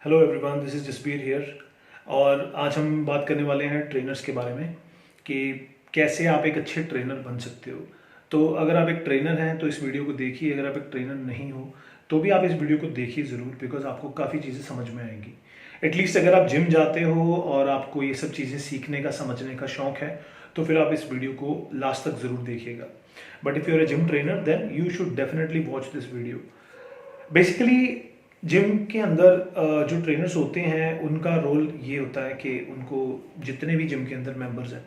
Hello everyone, this is Jasbir here. और आज हम बात करने वाले हैं ट्रेनर्स के बारे में कि कैसे आप एक अच्छे ट्रेनर बन सकते हो। तो अगर आप एक ट्रेनर हैं तो इस वीडियो को देखिए, अगर आप एक ट्रेनर नहीं हो तो भी आप इस वीडियो को देखिए ज़रूर, बिकॉज आपको काफ़ी चीज़ें समझ में आएंगी। एटलीस्ट अगर आप जिम जाते हो और आपको ये सब चीज़ें सीखने का समझने का शौक है तो फिर आप इस वीडियो को लास्ट तक ज़रूर देखिएगा। But if you are a gym trainer then you should definitely watch this video. Basically gym के अंदर जो ट्रेनर्स होते हैं उनका रोल ये होता है कि उनको जितने भी जिम के अंदर मेंबर्स हैं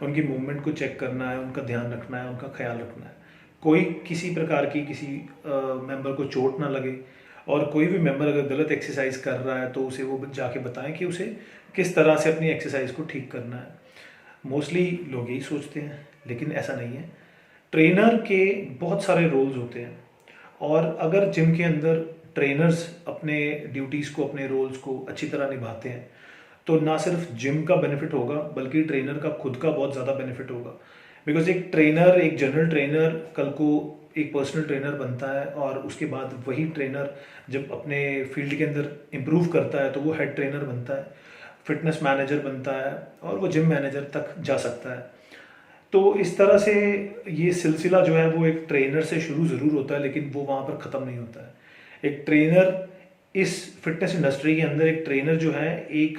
उनकी मूवमेंट को चेक करना है, उनका ध्यान रखना है, उनका ख्याल रखना है। कोई किसी प्रकार की किसी मेंबर को चोट ना लगे, और कोई भी मेंबर अगर गलत एक्सरसाइज कर रहा है तो उसे वो जाके बताएं कि उसे किस तरह से अपनी एक्सरसाइज को ठीक करना है। मोस्टली लोग यही सोचते हैं, लेकिन ऐसा नहीं है। ट्रेनर के बहुत सारे रोल्स होते हैं, और अगर जिम के अंदर ट्रेनर्स अपने ड्यूटीज़ को, अपने रोल्स को अच्छी तरह निभाते हैं तो ना सिर्फ जिम का बेनिफिट होगा बल्कि ट्रेनर का खुद का बहुत ज़्यादा बेनिफिट होगा। बिकॉज एक ट्रेनर, एक जनरल ट्रेनर कल को एक पर्सनल ट्रेनर बनता है, और उसके बाद वही ट्रेनर जब अपने फील्ड के अंदर इम्प्रूव करता है तो वो हेड ट्रेनर बनता है, फिटनेस मैनेजर बनता है, और वो जिम मैनेजर तक जा सकता है। तो इस तरह से ये सिलसिला जो है वो एक ट्रेनर से शुरू ज़रूर होता है, लेकिन वो वहाँ पर ख़त्म नहीं होता है। एक ट्रेनर, इस फिटनेस इंडस्ट्री के अंदर एक ट्रेनर जो है एक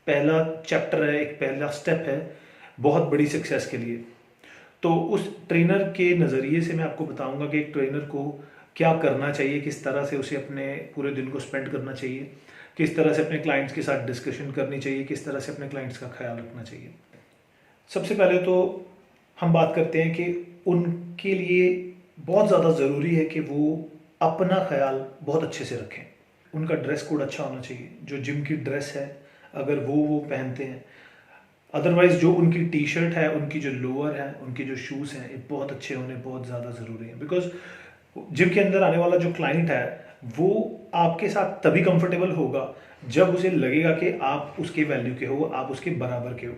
पहला चैप्टर है, एक पहला स्टेप है बहुत बड़ी सक्सेस के लिए। तो उस ट्रेनर के नज़रिए से मैं आपको बताऊंगा कि एक ट्रेनर को क्या करना चाहिए, किस तरह से उसे अपने पूरे दिन को स्पेंड करना चाहिए, किस तरह से अपने क्लाइंट्स के साथ डिस्कशन करनी चाहिए, किस तरह से अपने क्लाइंट्स का ख्याल रखना चाहिए। सबसे पहले तो हम बात करते हैं कि उनके लिए बहुत ज़्यादा ज़रूरी है कि वो अपना ख्याल बहुत अच्छे से रखें। उनका ड्रेस कोड अच्छा होना चाहिए, जो जिम की ड्रेस है अगर वो पहनते हैं। अदरवाइज़ जो उनकी टी शर्ट है, उनकी जो लोअर है, उनके जो शूज़ हैं, ये बहुत अच्छे होने बहुत ज़्यादा ज़रूरी हैं। बिकॉज जिम के अंदर आने वाला जो क्लाइंट है वो आपके साथ तभी कंफर्टेबल होगा जब उसे लगेगा कि आप उसके वैल्यू के हो, आप उसके बराबर के हो।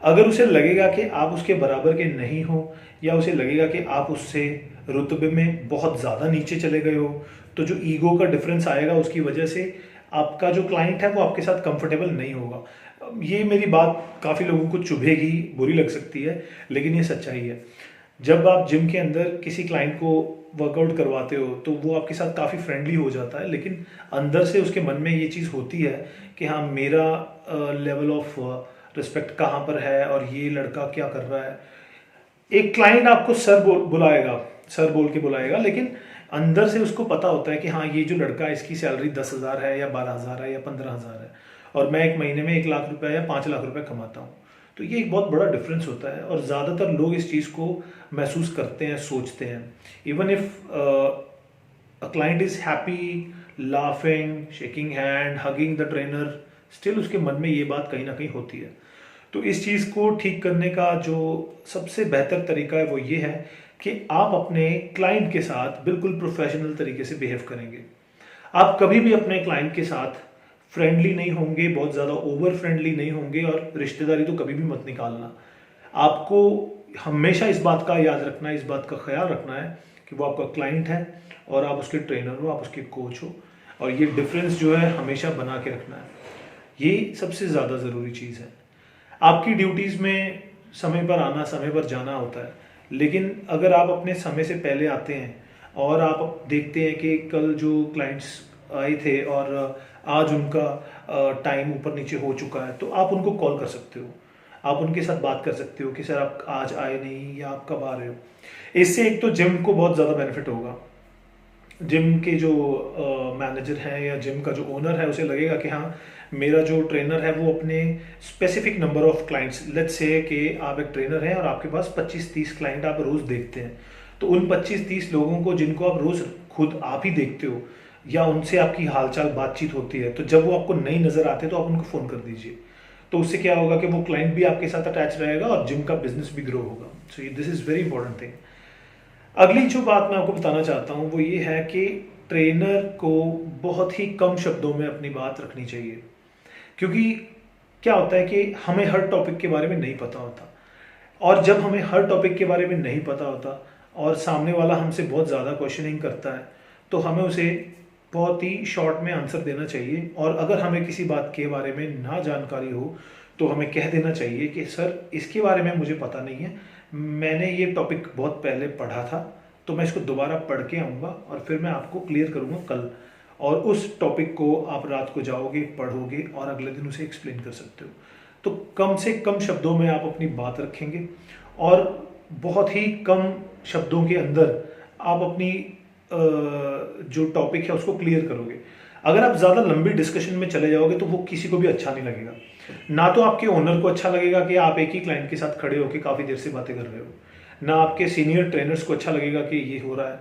अगर उसे लगेगा कि आप उसके बराबर के नहीं हो, या उसे लगेगा कि आप उससे रुतबे में बहुत ज़्यादा नीचे चले गए हो, तो जो ईगो का डिफरेंस आएगा उसकी वजह से आपका जो क्लाइंट है वो आपके साथ कंफर्टेबल नहीं होगा। ये मेरी बात काफ़ी लोगों को चुभेगी, बुरी लग सकती है, लेकिन ये सच्चाई है। जब आप जिम के अंदर किसी क्लाइंट को वर्कआउट करवाते हो तो वो आपके साथ काफ़ी फ्रेंडली हो जाता है, लेकिन अंदर से उसके मन में ये चीज़ होती है कि हाँ, मेरा लेवल ऑफ रिस्पेक्ट कहाँ पर है और ये लड़का क्या कर रहा है। एक क्लाइंट आपको बुलाएगा, सर बोल के बुलाएगा, लेकिन अंदर से उसको पता होता है कि हाँ, ये जो लड़का है इसकी सैलरी 10,000 है या 12,000 है या 15,000 है, और मैं एक महीने में 1 लाख रुपए या 5 लाख रुपए कमाता हूँ। तो ये एक बहुत बड़ा डिफरेंस होता है, और ज़्यादातर लोग इस चीज़ को महसूस करते हैं, सोचते हैं। Even if a client is happy, laughing, shaking hand, hugging the trainer, still उसके मन में ये बात कहीं ना कहीं होती है। तो इस चीज़ को ठीक करने का जो सबसे बेहतर तरीका है वो ये है कि आप अपने क्लाइंट के साथ बिल्कुल प्रोफेशनल तरीके से बिहेव करेंगे। आप कभी भी अपने क्लाइंट के साथ फ्रेंडली नहीं होंगे, बहुत ज़्यादा ओवर फ्रेंडली नहीं होंगे, और रिश्तेदारी तो कभी भी मत निकालना। आपको हमेशा इस बात का याद रखना है, इस बात का ख्याल रखना है कि वो आपका क्लाइंट है और आप उसके ट्रेनर हो, आप उसके कोच हो, और ये डिफरेंस जो है हमेशा बना के रखना है। ये सबसे ज़्यादा ज़रूरी चीज़ है। आपकी ड्यूटीज़ में समय पर आना, समय पर जाना होता है, लेकिन अगर आप अपने समय से पहले आते हैं और आप देखते हैं कि कल जो क्लाइंट्स आए थे और आज उनका टाइम ऊपर नीचे हो चुका है, तो आप उनको कॉल कर सकते हो, आप उनके साथ बात कर सकते हो कि सर आप आज आए नहीं या आप कब आ रहे हो। इससे एक तो जिम को बहुत ज़्यादा बेनिफिट होगा। जिम के जो मैनेजर हैं या जिम का जो ओनर है उसे लगेगा कि हाँ, मेरा जो ट्रेनर है वो अपने specific number of clients, let's say कि आप एक ट्रेनर हैं और आपके पास 25-30 क्लाइंट आप रोज़ देखते हैं, तो उन 25-30 लोगों को जिनको आप रोज़ खुद आप ही देखते हो या उनसे आपकी हालचाल बातचीत होती है, तो जब वो आपको नहीं नज़र आते तो आप उनको फ़ोन कर दीजिए। तो उससे क्या होगा कि वो क्लाइंट भी आपके साथ अटैच रहेगा और जिम का बिजनेस भी ग्रो होगा। So this is very important thing. अगली जो बात मैं आपको बताना चाहता हूँ वो ये है कि ट्रेनर को बहुत ही कम शब्दों में अपनी बात रखनी चाहिए, क्योंकि क्या होता है कि हमें हर टॉपिक के बारे में नहीं पता होता, और जब हमें हर टॉपिक के बारे में नहीं पता होता और सामने वाला हमसे बहुत ज़्यादा क्वेश्चनिंग करता है तो हमें उसे बहुत ही शॉर्ट में आंसर देना चाहिए, और अगर हमें किसी बात के बारे में ना जानकारी हो तो हमें कह देना चाहिए कि सर इसके बारे में मुझे पता नहीं है, मैंने ये टॉपिक बहुत पहले पढ़ा था, तो मैं इसको दोबारा पढ़ के आऊँगा और फिर मैं आपको क्लियर करूँगा कल। और उस टॉपिक को आप रात को जाओगे, पढ़ोगे और अगले दिन उसे एक्सप्लेन कर सकते हो। तो कम से कम शब्दों में आप अपनी बात रखेंगे और बहुत ही कम शब्दों के अंदर आप अपनी जो टॉपिक है उसको क्लियर करोगे। अगर आप ज़्यादा लंबी डिस्कशन में चले जाओगे तो वो किसी को भी अच्छा नहीं लगेगा। ना तो आपके ओनर को अच्छा लगेगा कि आप एक ही क्लाइंट के साथ खड़े होकर काफ़ी देर से बातें कर रहे हो, ना आपके सीनियर ट्रेनर्स को अच्छा लगेगा कि ये हो रहा है,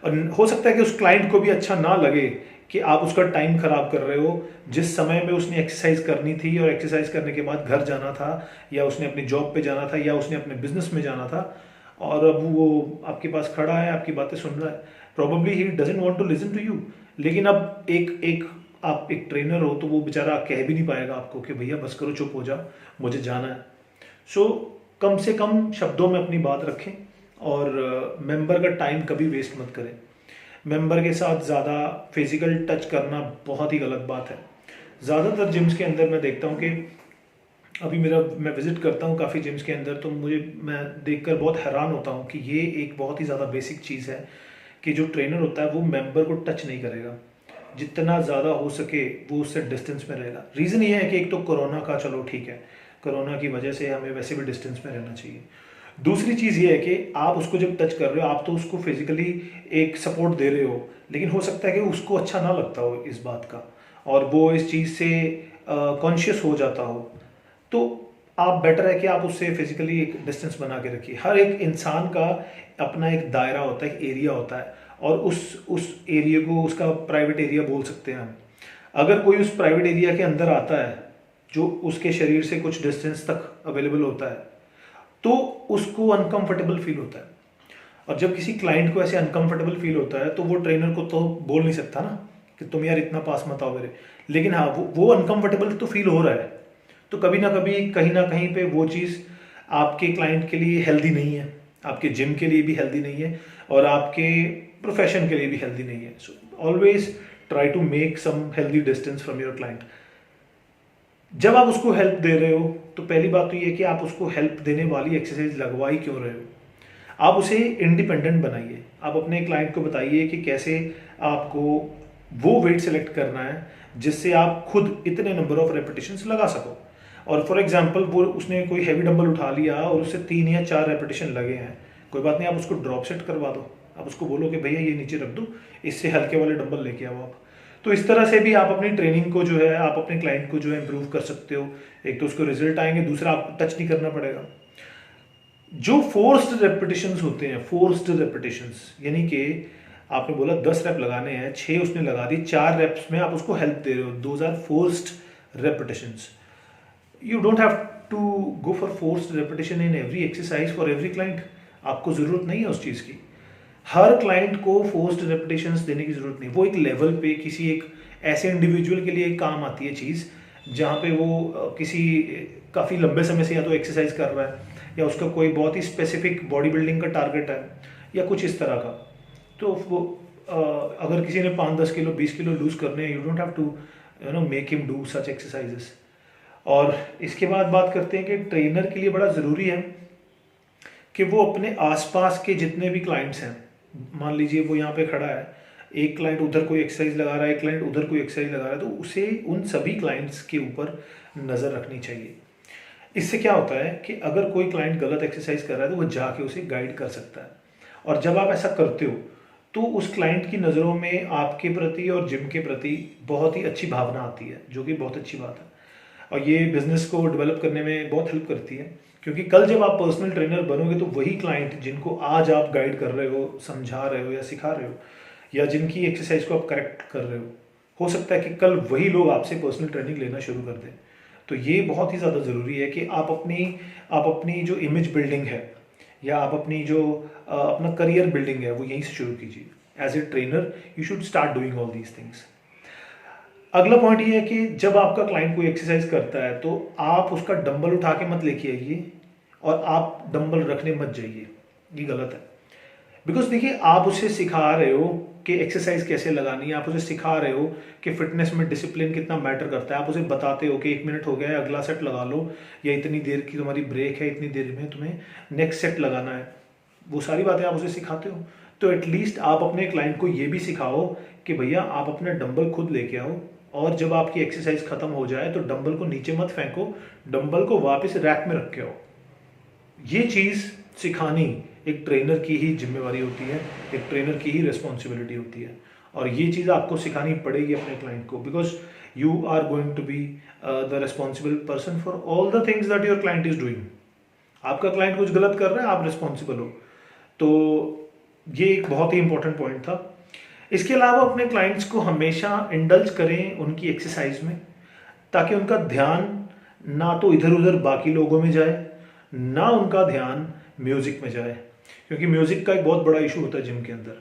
और हो सकता है कि उस क्लाइंट को भी अच्छा ना लगे कि आप उसका टाइम खराब कर रहे हो। जिस समय में उसने एक्सरसाइज करनी थी और एक्सरसाइज करने के बाद घर जाना था, या उसने अपनी जॉब पे जाना था, या उसने अपने बिजनेस में जाना था, और अब वो आपके पास खड़ा है, आपकी बातें सुन रहा है, प्रोबेबली ही doesn't want to listen to you. लेकिन अब आप एक ट्रेनर हो तो वो बेचारा कह भी नहीं पाएगा आपको कि भैया बस करो, चुप हो जा, मुझे जाना है। सो कम से कम शब्दों में अपनी बात रखें, और मेंबर का टाइम कभी वेस्ट मत करें। मेंबर के साथ ज़्यादा फिजिकल टच करना बहुत ही गलत बात है। ज़्यादातर जिम्स के अंदर मैं देखता हूँ कि अभी मैं विज़िट करता हूँ काफ़ी जिम्स के अंदर, तो मैं देखकर बहुत हैरान होता हूँ कि ये एक बहुत ही ज़्यादा बेसिक चीज़ है कि जो ट्रेनर होता है वो मेंबर को टच नहीं करेगा। जितना ज़्यादा हो सके वो उससे डिस्टेंस में रहेगा। रीज़न ये है कि एक तो कोरोना का, चलो ठीक है, कोरोना की वजह से हमें वैसे भी डिस्टेंस में रहना चाहिए। दूसरी चीज़ ये है कि आप उसको जब टच कर रहे हो, आप तो उसको फिजिकली एक सपोर्ट दे रहे हो, लेकिन हो सकता है कि उसको अच्छा ना लगता हो इस बात का, और वो इस चीज़ से कॉन्शियस हो जाता हो। तो आप बेटर है कि आप उससे फिजिकली एक डिस्टेंस बना के रखिए। हर एक इंसान का अपना एक दायरा होता है, एक एरिया होता है, और उस एरिया को उसका प्राइवेट एरिया बोल सकते हैं हम। अगर कोई उस प्राइवेट एरिया के अंदर आता है जो उसके शरीर से कुछ डिस्टेंस तक अवेलेबल होता है, तो उसको अनकंफर्टेबल फील होता है। और जब किसी क्लाइंट को ऐसे अनकंफर्टेबल फील होता है तो वो ट्रेनर को तो बोल नहीं सकता ना कि तुम यार इतना पास मत आओ मेरे, लेकिन हाँ वो अनकंफर्टेबल तो फील हो रहा है। तो कभी ना कभी कहीं ना कहीं पे वो चीज़ आपके क्लाइंट के लिए हेल्दी नहीं है, आपके जिम के लिए भी हेल्दी नहीं है, और आपके प्रोफेशन के लिए भी हेल्दी नहीं है। So always try to make some healthy distance from your client. जब आप उसको हेल्प दे रहे हो तो पहली बात तो ये कि आप उसको हेल्प देने वाली एक्सरसाइज लगवा क्यों रहे हो। आप उसे इंडिपेंडेंट बनाइए। आप अपने क्लाइंट को बताइए कि कैसे आपको वो वेट सेलेक्ट करना है जिससे आप खुद इतने नंबर ऑफ रेपिटेशंस लगा सको। और फॉर एग्जांपल वो उसने कोई हैवी डंबल उठा लिया और उससे 3 या 4 रेपिटेशन लगे हैं, कोई बात नहीं, आप उसको ड्रॉप सेट करवा दो। आप उसको बोलो कि भैया ये नीचे रख दो, इससे हल्के वाले डंबल लेके आओ आप। तो इस तरह से भी आप अपनी ट्रेनिंग को जो है, आप अपने क्लाइंट को जो है इम्प्रूव कर सकते हो। एक तो उसको रिजल्ट आएंगे, दूसरा आपको टच नहीं करना पड़ेगा। जो फोर्स्ड रेपिटेशंस होते हैं, फोर्स्ड रेपिटेशंस यानी कि आपने बोला 10 रैप लगाने हैं, 6 उसने लगा दी, 4 रैप्स में आप उसको हेल्प दे रहे हो, those are forced repetitions. You don't have to go for forced repetition in every exercise for every client. आपको ज़रूरत नहीं है उस चीज़ की। हर क्लाइंट को फोर्स्ड रेपिटेशंस देने की ज़रूरत नहीं। वो एक लेवल पे किसी एक ऐसे इंडिविजुअल के लिए काम आती है चीज़, जहाँ पे वो किसी काफ़ी लंबे समय से या तो एक्सरसाइज कर रहा है, या उसका कोई बहुत ही स्पेसिफिक बॉडी बिल्डिंग का टारगेट है, या कुछ इस तरह का। तो वो अगर किसी ने 5-10 किलो 20 किलो लूज़ करने हैं, you don't have to make him do such exercises. और इसके बाद बात करते हैं कि ट्रेनर के लिए बड़ा ज़रूरी है कि वो अपने आसपास के जितने भी क्लाइंट्स हैं, मान लीजिए वो यहाँ पे खड़ा है, एक क्लाइंट उधर कोई एक्सरसाइज लगा रहा है, एक क्लाइंट उधर कोई एक्सरसाइज लगा रहा है, तो उसे उन सभी क्लाइंट्स के ऊपर नज़र रखनी चाहिए। इससे क्या होता है कि अगर कोई क्लाइंट गलत एक्सरसाइज कर रहा है तो वो जाके उसे गाइड कर सकता है। और जब आप ऐसा करते हो तो उस क्लाइंट की नज़रों में आपके प्रति और जिम के प्रति बहुत ही अच्छी भावना आती है, जो कि बहुत अच्छी बात है। और ये बिजनेस को डेवलप करने में बहुत हेल्प करती है, क्योंकि कल जब आप पर्सनल ट्रेनर बनोगे तो वही क्लाइंट जिनको आज आप गाइड कर रहे हो, समझा रहे हो या सिखा रहे हो, या जिनकी एक्सरसाइज को आप करेक्ट कर रहे हो सकता है कि कल वही लोग आपसे पर्सनल ट्रेनिंग लेना शुरू कर दें। तो ये बहुत ही ज़्यादा ज़रूरी है कि आप अपनी जो इमेज बिल्डिंग है, या आप अपनी जो अपना करियर बिल्डिंग है, वो यहीं से शुरू कीजिए। As a trainer you should start doing all these things. अगला पॉइंट ये है कि जब आपका क्लाइंट कोई एक्सरसाइज करता है तो आप उसका डंबल उठा के मत लेके आइए और आप डंबल रखने मत जाइए, ये गलत है। बिकॉज देखिए, आप उसे सिखा रहे हो कि एक्सरसाइज कैसे लगानी है, आप उसे सिखा रहे हो कि फिटनेस में डिसिप्लिन कितना मैटर करता है, आप उसे बताते हो कि 1 मिनट हो गया है, अगला सेट लगा लो, या इतनी देर की तुम्हारी ब्रेक है, इतनी देर में तुम्हें नेक्स्ट सेट लगाना है, वो सारी बातें आप उसे सिखाते हो। तो एटलीस्ट आप अपने क्लाइंट को ये भी सिखाओ कि भैया आप अपना डंबल खुद लेके आओ, और जब आपकी एक्सरसाइज खत्म हो जाए तो डंबल को नीचे मत फेंको, डंबल को वापस रैक में रख के आओ। ये चीज़ सिखानी एक ट्रेनर की ही जिम्मेवारी होती है, एक ट्रेनर की ही रिस्पॉन्सिबिलिटी होती है, और ये चीज़ आपको सिखानी पड़ेगी अपने क्लाइंट को, because you are going to be the responsible person for all the things that your client is doing. आपका क्लाइंट कुछ गलत कर रहा है, आप रिस्पॉन्सिबल हो। तो ये एक बहुत ही इंपॉर्टेंट पॉइंट था। इसके अलावा अपने क्लाइंट्स को हमेशा इंडल्ज करें उनकी एक्सरसाइज में, ताकि उनका ध्यान ना तो इधर उधर बाकी लोगों में जाए, ना उनका ध्यान म्यूजिक में जाए, क्योंकि म्यूजिक का एक बहुत बड़ा इशू होता है जिम के अंदर।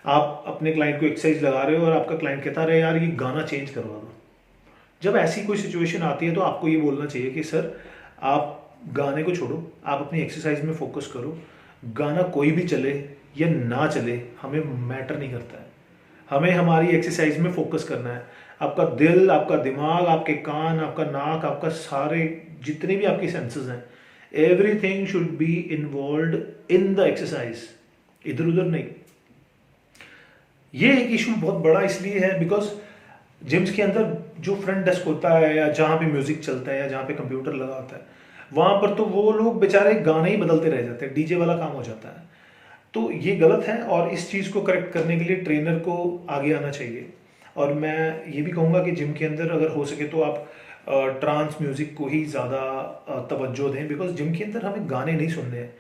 आप अपने क्लाइंट को एक्सरसाइज लगा रहे हो और आपका क्लाइंट कहता है यार ये गाना चेंज करवा दो। जब ऐसी कोई सिचुएशन आती है तो आपको ये बोलना चाहिए कि सर आप गाने को छोड़ो, आप अपनी एक्सरसाइज में फोकस करो, गाना कोई भी चले या ना चले हमें मैटर नहीं करता है, हमें हमारी एक्सरसाइज में फोकस करना है। आपका दिल, आपका दिमाग, आपके कान, आपका नाक, आपका सारे जितने भी आपकी सेंसेस हैं, everything should be involve in the exercise, इधर उधर नहीं। ये एक इशू बहुत बड़ा इसलिए है बिकॉज जिम्स के अंदर जो फ्रंट डेस्क होता है या जहाँ पे म्यूजिक चलता है या जहाँ पे कंप्यूटर लगा होता है, वहाँ पर तो वो लोग बेचारे गाने ही बदलते रह जाते हैं, डीजे वाला काम हो जाता है। तो ये गलत है, और इस चीज़ को करेक्ट करने के लिए ट्रेनर को आगे आना चाहिए। और मैं ये भी कहूँगा कि जिम के अंदर अगर हो सके तो आप ट्रांस म्यूज़िक को ही ज़्यादा तवज्जो दें, बिकॉज जिम के अंदर हमें गाने नहीं सुनने हैं।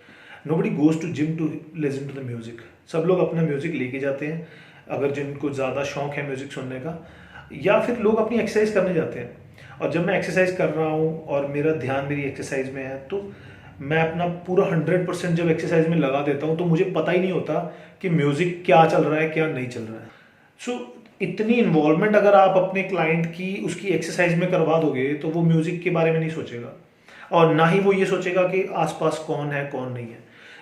Nobody goes to gym to listen to the music. सब लोग अपना म्यूज़िक लेके जाते हैं, अगर जिनको ज़्यादा शौक है म्यूज़िक सुनने का, या फिर लोग अपनी एक्सरसाइज करने जाते हैं। और जब मैं एक्सरसाइज कर रहा हूँ और मेरा ध्यान मेरी एक्सरसाइज में है, तो मैं अपना पूरा 100% जब एक्सरसाइज में लगा देता हूँ तो मुझे पता ही नहीं होता कि म्यूज़िक क्या चल रहा है क्या नहीं चल रहा है। सो इतनी इन्वॉल्वमेंट अगर आप अपने क्लाइंट की उसकी एक्सरसाइज में करवा दोगे तो वो म्यूज़िक के बारे में नहीं सोचेगा, और ना ही वो ये सोचेगा कि आसपास कौन है कौन नहीं है।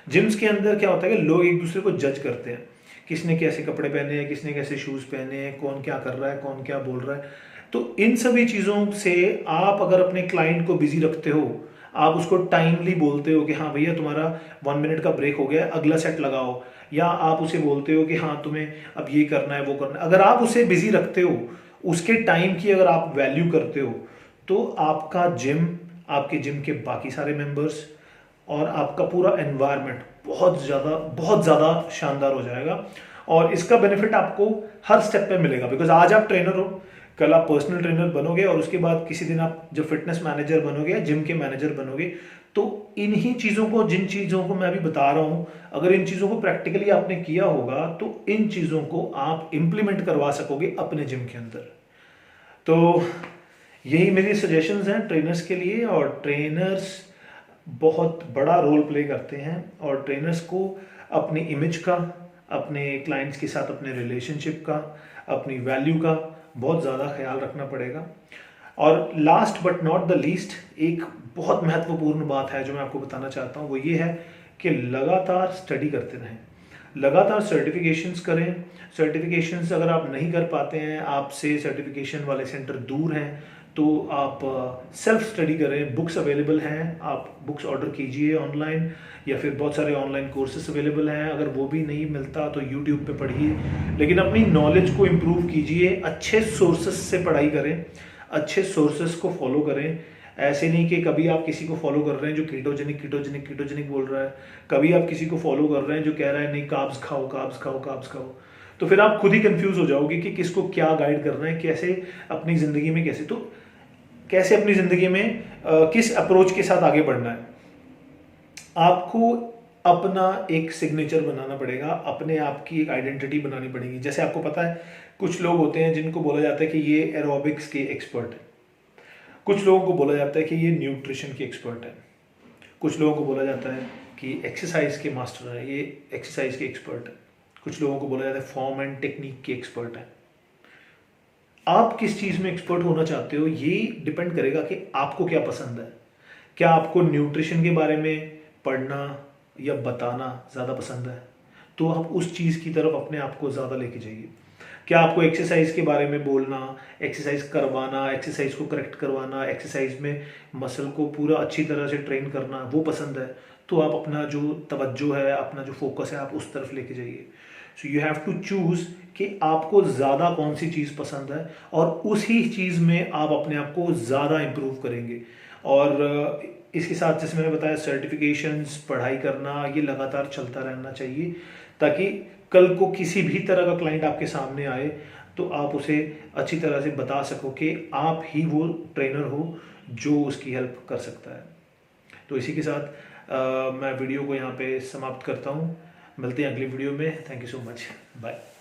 जिम्स के अंदर क्या होता है कि लोग एक दूसरे को जज करते हैं, किसने कैसे कपड़े पहने हैं, किसने कैसे शूज़ पहने हैं, कौन क्या कर रहा है, कौन क्या बोल रहा है। तो इन सभी चीज़ों से आप अगर अपने क्लाइंट को बिजी रखते हो, आप उसको टाइमली बोलते हो कि हाँ भैया तुम्हारा 1 मिनट का ब्रेक हो गया, अगला सेट लगाओ, या आप उसे बोलते हो कि हाँ तुम्हें अब ये करना है वो करना है, अगर आप उसे बिजी रखते हो, उसके टाइम की अगर आप वैल्यू करते हो, तो आपका जिम, आपके जिम के बाकी सारे मेंबर्स और आपका पूरा एनवायरनमेंट बहुत ज़्यादा शानदार हो जाएगा। और इसका बेनिफिट आपको हर स्टेप पे मिलेगा, बिकॉज आज आप ट्रेनर हो, कल आप पर्सनल ट्रेनर बनोगे, और उसके बाद किसी दिन आप जब फिटनेस मैनेजर बनोगे या जिम के मैनेजर बनोगे, तो इन्हीं चीज़ों को, जिन चीज़ों को मैं अभी बता रहा हूँ, अगर इन चीज़ों को प्रैक्टिकली आपने किया होगा तो इन चीज़ों को आप इम्प्लीमेंट करवा सकोगे अपने जिम के अंदर। तो यही मेरी सजेशंस हैं ट्रेनर्स के लिए, और ट्रेनर्स बहुत बड़ा रोल प्ले करते हैं, और ट्रेनर्स को अपनी इमेज का, अपने क्लाइंट्स के साथ अपने रिलेशनशिप का, अपनी वैल्यू का बहुत ज़्यादा ख्याल रखना पड़ेगा। और last but not the least, एक बहुत महत्वपूर्ण बात है जो मैं आपको बताना चाहता हूँ, वो ये है कि लगातार स्टडी करते रहें, लगातार सर्टिफिकेशंस करें। सर्टिफिकेशंस अगर आप नहीं कर पाते हैं, आपसे सर्टिफिकेशन वाले सेंटर दूर हैं, तो आप सेल्फ स्टडी करें। बुक्स अवेलेबल हैं, आप बुक्स ऑर्डर कीजिए ऑनलाइन, या फिर बहुत सारे ऑनलाइन कोर्सेस अवेलेबल हैं। अगर वो भी नहीं मिलता तो यूट्यूब पे पढ़िए, लेकिन अपनी नॉलेज को इम्प्रूव कीजिए। अच्छे सोर्सेस से पढ़ाई करें, अच्छे सोर्सेस को फॉलो करें। ऐसे नहीं कि कभी आप किसी को फॉलो कर रहे हैं जो कीटोजेनिक बोल रहा है, कभी आप किसी को फॉलो कर रहे हैं जो कह रहा है नहीं कार्ब्स खाओ कार्ब्स खाओ कार्ब्स खाओ, तो फिर आप खुद ही कंफ्यूज हो जाओगे कि किसको क्या गाइड करना है, कैसे अपनी ज़िंदगी में कैसे अपनी ज़िंदगी में किस अप्रोच के साथ आगे बढ़ना है। आपको अपना एक सिग्नेचर बनाना पड़ेगा, अपने आप की एक आइडेंटिटी बनानी पड़ेगी। जैसे आपको पता है कुछ लोग होते हैं जिनको बोला जाता है कि ये एरोबिक्स के एक्सपर्ट है, कुछ लोगों को बोला जाता है कि ये न्यूट्रिशन के एक्सपर्ट है, कुछ लोगों को बोला जाता है कि एक्सरसाइज के मास्टर है, ये एक्सरसाइज के एक्सपर्ट है, कुछ लोगों को बोला जाता है फॉर्म एंड टेक्निक के एक्सपर्ट है। आप किस चीज़ में एक्सपर्ट होना चाहते हो, ये डिपेंड करेगा कि आपको क्या पसंद है। क्या आपको न्यूट्रिशन के बारे में पढ़ना या बताना ज़्यादा पसंद है, तो आप उस चीज़ की तरफ अपने आप को ज़्यादा लेके जाइए। क्या आपको एक्सरसाइज के बारे में बोलना, एक्सरसाइज करवाना, एक्सरसाइज को करेक्ट करवाना, एक्सरसाइज में मसल को पूरा अच्छी तरह से ट्रेन करना वो पसंद है, तो आप अपना जो तवज्जो है, अपना जो फोकस है, आप उस तरफ लेके जाइए। So you have to choose कि आपको ज़्यादा कौन सी चीज़ पसंद है और उसी चीज़ में आप अपने आप को ज़्यादा इम्प्रूव करेंगे। और इसके साथ जैसे मैंने बताया, सर्टिफिकेशंस, पढ़ाई करना, ये लगातार चलता रहना चाहिए, ताकि कल को किसी भी तरह का क्लाइंट आपके सामने आए तो आप उसे अच्छी तरह से बता सको कि आप ही वो ट्रेनर हो जो उसकी हेल्प कर सकता है। तो इसी के साथ मैं वीडियो को यहाँ पे समाप्त करता हूँ। मिलते हैं अगली वीडियो में। Thank you so much. Bye.